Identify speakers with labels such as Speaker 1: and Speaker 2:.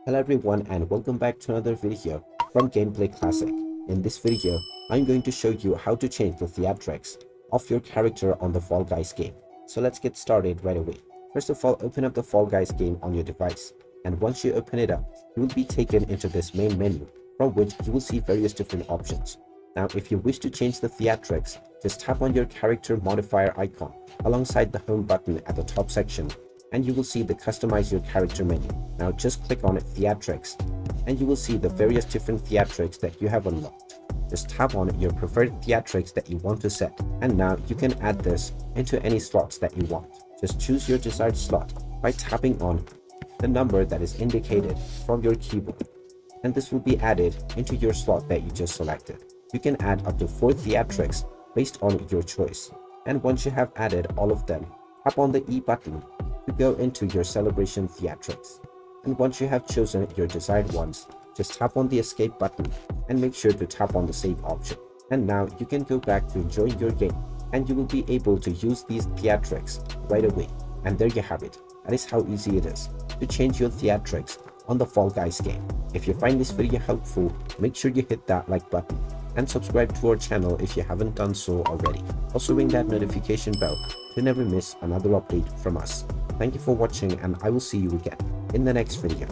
Speaker 1: Hello everyone and welcome back to another video from Gameplay Classic. In this video, I'm going to show you how to change the theatrics of your character on the Fall Guys game. So let's get started right away. First of all, open up the Fall Guys game on your device. And once you open it up, you will be taken into this main menu from which you will see various different options. Now, if you wish to change the theatrics, just tap on your character modifier icon alongside the home button at the top section and you will see the customize your character menu. Now just click on theatrics and you will see the various different theatrics that you have unlocked. Just tap on your preferred theatrics that you want to set, and now you can add this into any slots that you want. Just choose your desired slot by tapping on the number that is indicated from your keyboard, and this will be added into your slot that you just selected. You can add up to 4 theatrics based on your choice, and once you have added all of them, tap on the E button to go into your celebration theatrics. And once you have chosen your desired ones, just tap on the escape button and make sure to tap on the save option. And now you can go back to enjoying your game and you will be able to use these theatrics right away. And there you have it. That is how easy it is to change your theatrics on the Fall Guys game. If you find this video helpful, make sure you hit that like button and subscribe to our channel if you haven't done so already. Also ring that notification bell to never miss another update from us. Thank you for watching and I will see you again in the next video.